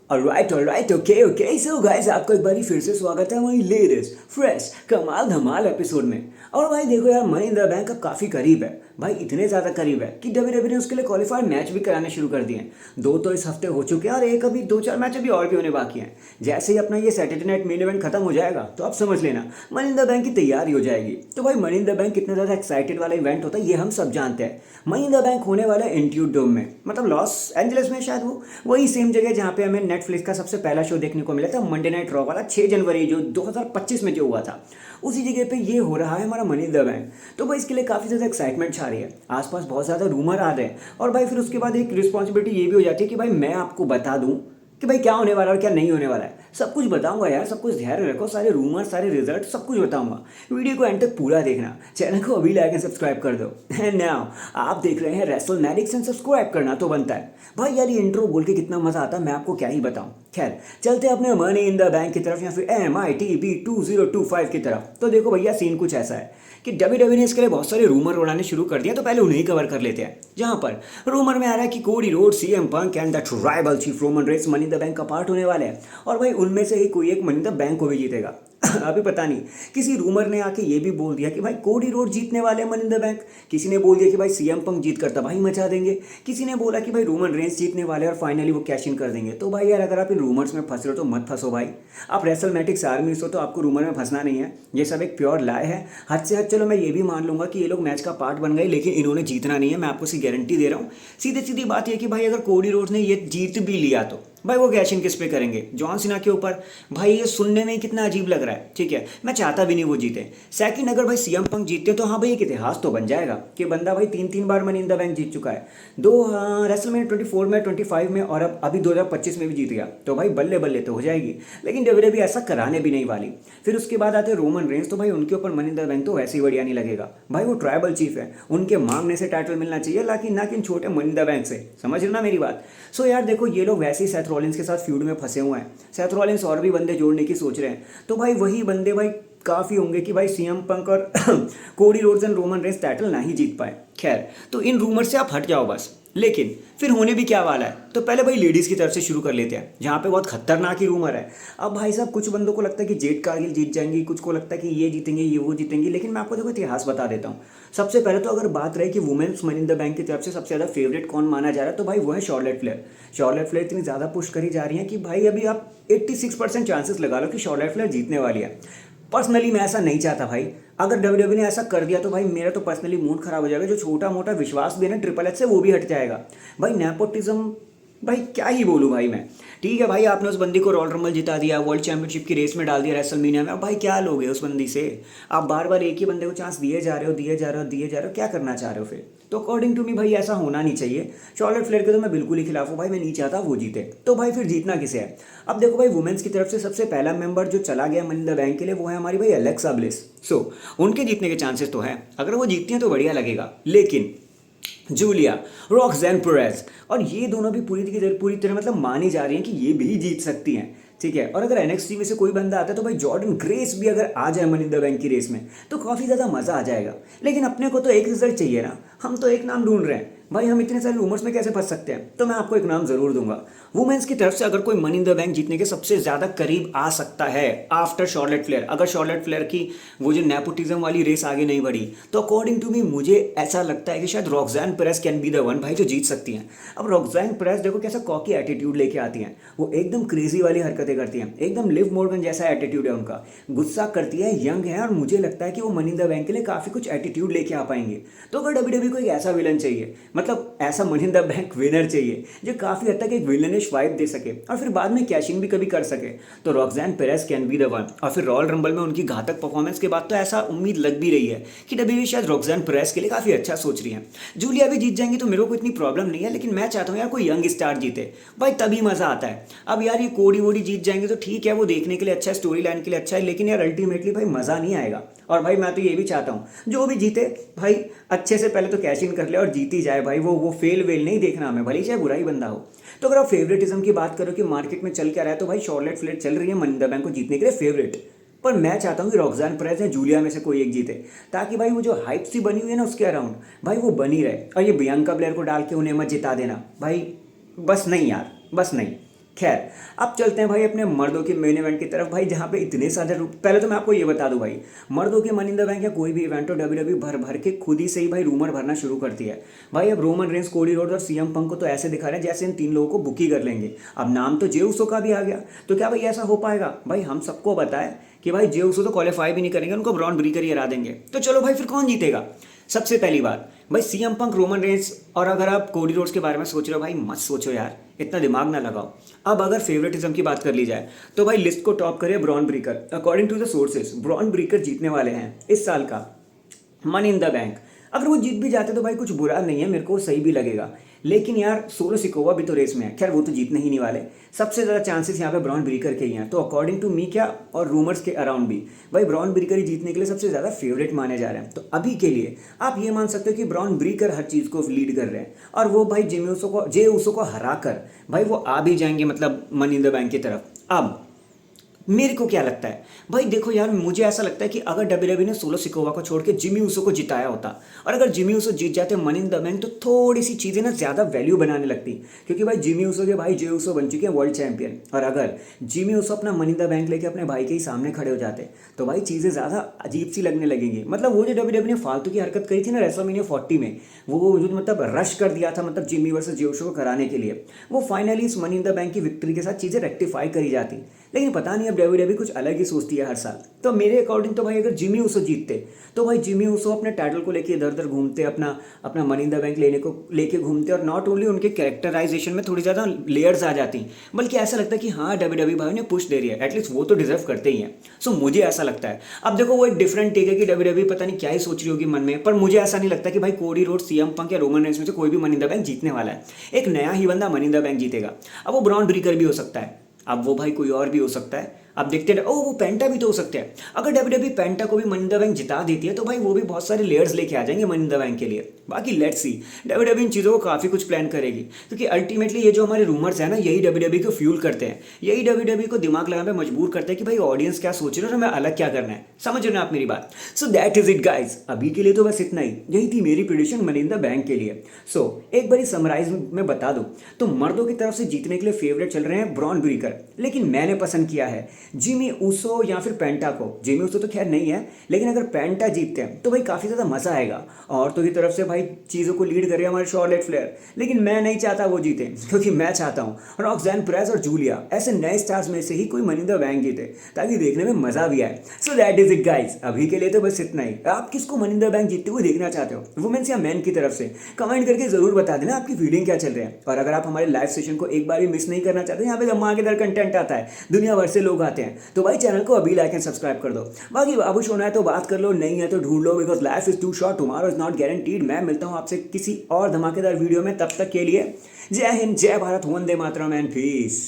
Alright, okay so guys, आपका एक बारी फिर से स्वागत है हमारी लेटेस्ट फ्रेश कमाल धमाल एपिसोड में। और भाई देखो यार, मनी इन द बैंक अब काफ़ी करीब है भाई, इतने ज़्यादा करीब है कि डब्ल्यूडब्ल्यूई ने उसके लिए क्वालिफायर मैच भी कराने शुरू कर दिए हैं। दो तो इस हफ्ते हो चुके हैं और एक अभी 2-4 मैच अभी और भी होने बाकी हैं। जैसे ही अपना ये सैटरडे नाइट मेन इवेंट खत्म हो जाएगा तो आप समझ लेना मनी इन द बैंक की तैयारी हो जाएगी। तो भाई मनी इन द बैंक कितना ज़्यादा एक्साइटेड वाला इवेंट होता है ये हम सब जानते हैं। मनी इन द बैंक होने वाला है इंट्यूट डोम में, मतलब लॉस एंजलिस में, शायद वो वही सेम जगह जहाँ पे हमें नेटफ्लिक्स का सबसे पहला शो देखने को मिला था, मंडे नाइट रॉ वाला, 6 जनवरी जो 2025 में जो हुआ था। उसी जगह पे ये हो रहा है हमारा मनी इन द बैंक। तो भाई इसके लिए काफ़ी ज़्यादा एक्साइटमेंट छा रही है, आसपास बहुत ज़्यादा रूमर आ रहे हैं। और भाई फिर उसके बाद एक रिस्पॉन्सिबिलिटी ये भी हो जाती है कि भाई मैं आपको बता दूं कि भाई क्या होने वाला है और क्या नहीं होने वाला है। सब कुछ बताऊंगा यार, सब कुछ ध्यान रखो, सारे रूमर, सारे रिजल्ट, सब कुछ बताऊंगा। वीडियो को एंड तक पूरा देखना, चैनल को अभी लाइक एंड सब्सक्राइब कर दो। एंड नाउ आप देख रहे हैं रेसलमैटिक्स एंड सब्सक्राइब करना तो बनता है भाई। यार ये इंट्रो बोल के कितना मजा आता है मैं आपको क्या ही बताऊं। खैर चलते हैं अपने मनी इन द बैंक की तरफ या फिर MITB 2025 की तरफ। तो देखो भैया, सीन कुछ ऐसा है कि डब्ल्यूडब्ल्यूई ने इसके लिए बहुत सारे रूमर उड़ाने शुरू कर दिया, तो पहले उन्हें कवर कर लेते हैं। जहां पर रूमर में आ रहा है कि कोडी road, CM punk and the tribal chief Roman Reigns money in the bank का पार्ट होने वाले हैं। और भाई उनमें से ही कोई एक मनी इन द बैंक को भी जीतेगा। अभी पता नहीं, किसी रूमर ने आके ये भी बोल दिया कि भाई कोडी रोड जीतने वाले मनी इन द बैंक। किसी ने बोल दिया कि भाई CM पंक जीत कर तबाही मचा देंगे। किसी ने बोला कि भाई रोमन रेंस जीतने वाले और फाइनली वो कैश इन कर देंगे। तो भाई यार, अगर आप इन रूमर्स में फंस रहे हो तो मत फंसो भाई। आप रेसलमैटिक्स आर्मी हो तो आपको रूमर में फंसना नहीं है। ये सब एक प्योर लाए है। हद से हद चलो मैं ये भी मान लूंगा कि ये लोग मैच का पार्ट बन गए, लेकिन इन्होंने जीतना नहीं है, मैं आपको सी गारंटी दे रहा हूँ। सीधी सीधी बात यह कि भाई अगर कोडी रोड्स ने ये जीत भी लिया तो भाई वो कैश इन किस पे करेंगे? जॉन सीना के ऊपर। भाई ये सुनने में कितना अजीब लग रहा है, ठीक है, मैं चाहता भी नहीं वो जीते। सेकंड, अगर भाई CM पंक जीतते तो हाँ भाई एक इतिहास तो बन जाएगा कि बंदा भाई 3-3 बार मनी इन द बैंक जीत चुका है। दो रेसलमैनिया 24 में, 25 में और अब अभी 2025 में भी जीत गया। तो भाई बल्ले बल्ले तो हो जाएगी, लेकिन डब्ल्यूडब्ल्यूई ऐसा कराने भी नहीं वाली। फिर उसके बाद आते हैं रोमन रेंस। तो भाई उनके ऊपर मनी इन द बैंक तो वैसे ही बढ़िया नहीं लगेगा भाई, वो ट्राइबल चीफ है, उनके मांगने से टाइटल मिलना चाहिए, ना कि छोटे मनी इन द बैंक से। समझ रहे ना मेरी बात? सो यार देखो, ये लोग वैसे ही सेथ रॉलिंस के साथ फ्यूड में फंसे हुए हैं। सेथ रॉलिंस और भी बंदे जोड़ने की सोच रहे हैं। तो भाई वही बंदे भाई काफ़ी होंगे कि भाई CM पंक और Cody Rhodes and Roman Reigns title ना ही जीत पाए। खैर, तो इन रूमर से आप हट जाओ बस। लेकिन फिर होने भी क्या वाला है, तो पहले भाई लेडीज़ की तरफ से शुरू कर लेते हैं, जहाँ पे बहुत खतरनाक ही रूमर है। अब भाई साहब, कुछ बंदों को लगता है कि जेड कारगिल जीत जाएंगी, कुछ को लगता है कि ये जीतेंगे, ये वो जीतेंगी। लेकिन मैं आपको देखो इतिहास बता देता हूँ। सबसे पहले तो अगर बात रही कि women's money in the bank की तरफ से सबसे ज़्यादा फेवरेट कौन माना जा रहा है, तो भाई वो है शॉर्लेट फ्लेयर। शॉर्लेट फ्लेयर इतनी ज़्यादा पुश करी जा रही है कि भाई अभी आप 86% चांसेस लगा लो कि शॉर्लेट फ्लेयर जीतने वाली है। पर्सनली मैं ऐसा नहीं चाहता भाई। अगर डब्ल्यूडब्ल्यूई ने ऐसा कर दिया तो भाई मेरा तो पर्सनली मूड खराब हो जाएगा। जो छोटा मोटा विश्वास भी है ना ट्रिपल एच से, वो भी हट जाएगा भाई। नेपोटिज्म, भाई क्या ही बोलूँ भाई मैं। ठीक है भाई, आपने उस बंदी को रॉयल रंबल जिता दिया, वर्ल्ड चैंपियनशिप की रेस में डाल दिया रेसलमेनिया में। अब भाई क्या लोगे उस बंदी से? आप बार बार एक ही बंदे को चांस दिए जा रहे हो, दिए जा रहे हो, दिए जा रहे हो, क्या करना चाह रहे हो फिर? तो अकॉर्डिंग टू मी भाई ऐसा होना नहीं चाहिए। शॉर्लेट फ्लेयर के तो मैं बिल्कुल ही खिलाफ हूँ भाई, मैं नहीं चाहता वो जीते। तो भाई फिर जीतना किसे है? अब देखो भाई, वुमेन्स की तरफ से सबसे पहला मेंबर जो चला गया मनी इन द बैंक के लिए, वो है हमारी भाई एलेक्सा ब्लिस। सो उनके जीतने के चांसेस तो हैं, अगर वो जीतती हैं तो बढ़िया लगेगा। लेकिन जूलिया, रॉक्सैन पेरेज, और ये दोनों भी पूरी तरह मतलब मानी जा रही हैं कि ये भी जीत सकती हैं, ठीक है। और अगर NXT में से कोई बंदा आता है तो भाई जॉर्डन ग्रेस भी अगर आ जाए मनी इन द बैंक की रेस में तो काफ़ी ज़्यादा मज़ा आ जाएगा। लेकिन अपने को तो एक रिजल्ट चाहिए ना, हम तो एक नाम ढूंढ रहे हैं भाई। हम इतने सारे रूमर्स में कैसे फंस सकते हैं? तो मैं आपको एक नाम ज़रूर दूंगा। वुमेन्स की तरफ से अगर कोई मनी इन द बैंक जीतने के सबसे ज़्यादा करीब आ सकता है आफ्टर शॉर्लेट फ्लेयर, अगर शॉर्लेट फ्लेयर की वो जो नेपोटिज्म वाली रेस आगे नहीं बढ़ी, तो अकॉर्डिंग टू मी मुझे ऐसा लगता है कि शायद Roxanne Perez can be the one भाई जो जीत सकती हैं। अब रॉक्सैन पेरेज देखो कैसा कॉकी एटीट्यूड लेके आती हैं, वो एकदम क्रेजी वाली हरकतें करती हैं, एकदम लिव मॉर्गन जैसा एटीट्यूड है उनका। गुस्सा करती है, यंग है, और मुझे लगता है कि वो मनी इन द बैंक के लिए काफ़ी कुछ एटीट्यूड लेके आ पाएंगे। तो अगर डब्ल्यूडब्ल्यूई को एक ऐसा विलन चाहिए, मतलब ऐसा money in the bank winner चाहिए जो काफ़ी हद तक एक विलनिश वाइब दे सके और फिर बाद में कैश इन भी कभी कर सके, तो Roxanne Perez can be the one. और फिर रॉयल रंबल में उनकी घातक परफॉर्मेंस के बाद तो ऐसा उम्मीद लग भी रही है कि डब्ल्यूडब्ल्यूई शायद रॉक्सैन पेरेज के लिए काफ़ी अच्छा सोच रही है। जूलिया भी जीत जाएंगी तो मेरे को इतनी प्रॉब्लम नहीं है, लेकिन मैं चाहता हूँ यार कोई यंग स्टार जीते भाई, तभी मज़ा आता है। अब यार ये कोडी वोडी जीत जाएंगे तो ठीक है, वो देखने के लिए अच्छा है, स्टोरी लाइन के लिए अच्छा है, लेकिन यार अल्टीमेटली भाई मज़ा नहीं आएगा। और भाई मैं तो ये भी चाहता हूँ जो भी जीते भाई अच्छे से पहले तो कैश इन कर ले और जीती जाए भाई। वो फेल वेल नहीं देखना हमें, भले चाहे बुरा ही बंदा हो। तो अगर आप फेवरेटिज्म की बात करो कि मार्केट में चल क्या रहा है, तो भाई शॉर्लेट फ्लेयर चल रही है मनी इन द बैंक को जीतने के लिए फेवरेट। पर मैं चाहता हूँ कि रॉक्सैन पेरेज या जूलिया में से कोई एक जीते, ताकि भाई वो जो हाइप सी बनी हुई है ना उसके अराउंड भाई वो बनी रहे। और ये बियांका ब्लेयर को डाल के उन्हें मत जिता देना भाई, बस नहीं यार, बस नहीं। खैर, अब चलते हैं भाई अपने मर्दों के मेन इवेंट की तरफ भाई, जहाँ पे इतने सारे पहले तो मैं आपको ये बता दूं भाई, मर्दों के मनी इन द बैंक या कोई भी इवेंट हो डब्ल्यूडब्ल्यू भर भर के खुद ही से ही भाई रूमर भरना शुरू करती है। भाई अब रोमन रेंस, कोडी रोड और सीएम पंक को तो ऐसे दिखा रहे हैं जैसे इन तीन लोगों को बुक ही कर लेंगे। अब नाम तो जे उसो का भी आ गया, तो क्या भाई ऐसा हो पाएगा? भाई हम सबको बताए कि भाई जे उसो तो क्वालिफाई भी नहीं करेंगे, उनको ब्रॉन ब्रीकर ही हरा देंगे। तो चलो भाई फिर कौन जीतेगा? सबसे पहली बात भाई सीएम पंक, रोमन रेंस, और अगर आप कोडी रोड्स के बारे में सोच रहे हो भाई मत सोचो यार, इतना दिमाग ना लगाओ। अब अगर फेवरेटिज्म की बात कर ली जाए तो भाई लिस्ट को टॉप करे Bron Breakker. According to the sources Bron Breakker जीतने वाले हैं इस साल का मनी इन द बैंक। अगर वो जीत भी जाते तो भाई कुछ बुरा नहीं है, मेरे को सही भी लगेगा, लेकिन यार सोलो सिकोवा भी तो रेस में है। खैर वो तो जीतने ही नहीं वाले, सबसे ज़्यादा चांसेस यहाँ पे ब्रॉन ब्रीकर के ही हैं। तो अकॉर्डिंग टू मी क्या, और रूमर्स के अराउंड भी, भाई ब्रॉन ब्रीकर ही जीतने के लिए सबसे ज़्यादा फेवरेट माने जा रहे हैं। तो अभी के लिए आप ये मान सकते हो कि ब्रॉन ब्रीकर हर चीज़ को लीड कर रहे हैं, और वो भाई जे उसो को हरा कर भाई वो आ भी जाएंगे मतलब मनी इन द बैंक की तरफ। अब मेरे को क्या लगता है भाई, देखो यार मुझे ऐसा लगता है कि अगर डब्ल्यूडब्ल्यू ने सोलो सिकोवा को छोड़ के जिमी उसो को जिताया होता, और अगर जिमी उसो जीत जाते मनी इन द बैंक, तो थोड़ी सी चीज़ें ना ज़्यादा वैल्यू बनाने लगती, क्योंकि भाई जिमी उसो के भाई जे उसो बन चुके हैं वर्ल्ड चैंपियन। और अगर जिमी उसो अपना मनी इन द बैंक लेके अपने भाई के ही सामने खड़े हो जाते तो भाई चीज़ें ज़्यादा अजीब सी लगने लगेंगी। मतलब वो जो डब्ल्यूडब्ल्यू ने फालतू की हरकत करी थी ना रेसलमेनिया 40 में, वो जो मतलब रश कर दिया था मतलब जिमी वर्सेस जे उसो को कराने के लिए, वो फाइनली इस मनी इन द बैंक की विक्ट्री के साथ चीज़ें रेक्टिफाई करी जाती। लेकिन पता नहीं अब डब्ल्यूडब्ल्यू कुछ अलग ही सोचती है हर साल। तो मेरे अकॉर्डिंग तो भाई अगर जिमी उसो जीतते तो भाई जिमी उसो अपने टाइटल को लेके इधर उधर घूमते, अपना मनी इन द बैंक लेके घूमते, और नॉट ओनली उनके कैरेक्टराइजेशन में थोड़ी ज़्यादा लेयर्स आ जाती, बल्कि ऐसा लगता है कि हाँ डब्ल्यूडब्ल्यू भाई ने पुश दे रही है, एटलीस्ट वो तो डिजर्व करते ही हैं। सो मुझे ऐसा लगता है। अब देखो वो एक डिफरेंट टेक है कि डब्ल्यूडब्ल्यू पता नहीं क्या ही सोच रही होगी मन में, पर मुझे ऐसा नहीं लगता कि भाई कोडी रोड, सीएम पंक या रोमन रेंस में से कोई भी मनी इन द बैंक जीतने वाला है। एक नया ही बंदा मनी इन द बैंक जीतेगा। अब वो ब्रॉन ब्रीकर भी हो सकता है, अब वो भाई कोई और भी हो सकता है, अब देखते हैं। वो पेंटा भी तो हो सकते हैं। अगर डब्ल्यूडब्ल्यू पेंटा को भी मनी इन द बैंक जिता देती है तो भाई वो भी बहुत सारे लेयर्स लेके आ जाएंगे मनी इन द बैंक के लिए। बाकी लेट्स सी, डब्ल्यूडब्ल्यू इन चीज़ों को काफ़ी कुछ प्लान करेगी, क्योंकि अल्टीमेटली ये जो हमारे रूमर्स है ना, यही डब्ल्यूडब्ल्यू को फ्यूल करते हैं, यही डब्ल्यूडब्ल्यू को दिमाग लगाने पर मजबूर करते हैं कि भाई ऑडियंस क्या सोच रहे हो और हमें अलग क्या करना है। समझ रहे हो ना आप मेरी बात? So that is it guys, अभी के लिए तो बस इतना ही, यही थी मेरी prediction money in the bank के लिए। सो एक बारी समराइज में बता दूं तो मर्दों की तरफ से जीतने के लिए फेवरेट चल रहे हैं ब्रॉन ब्रीकर, लेकिन मैंने पसंद किया है जिमी उसो या फिर पेंटा को। जिमी उसो तो खैर नहीं है, लेकिन अगर पेंटा जीतते हैं तो भाई काफ़ी ज़्यादा मज़ा आएगा। औरतों की तरफ से भाई चीज़ों को लीड कर रहे हैं हमारे शॉर्लेट फ्लेयर, लेकिन मैं नहीं चाहता वो जीते, क्योंकि मैं चाहता हूँ रॉक्सैन प्रेस और जूलिया ऐसे नए स्टार्स में से ही कोई मनी इन द बैंक जीते, ताकि देखने में मज़ा भी आए। So that is it guys, अभी के लिए तो बस इतना ही। आप किसको मनी इन द बैंक जीतते हुए देखना चाहते हो, वुमेन्स या मैन की तरफ से? कमेंट करके जरूर बता देना आपकी फीलिंग क्या चल रही है। और अगर आप हमारे लाइव सेशन को एक बार भी मिस नहीं करना चाहते, यहाँ पे धमाकेदार कंटेंट आता है, दुनिया भर से लोग आते हैं, तो भाई चैनल को अभी लाइक एंड सब्सक्राइब कर दो। बाकी बाबू होना है तो बात कर लो, नहीं है तो ढूंढ लो, because life is too short, tomorrow is not guaranteed. मैं मिलता हूँ आपसे किसी और धमाकेदार वीडियो में, तब तक के लिए जय हिंद, जय भारत, वंदे मातरम एंड पीस।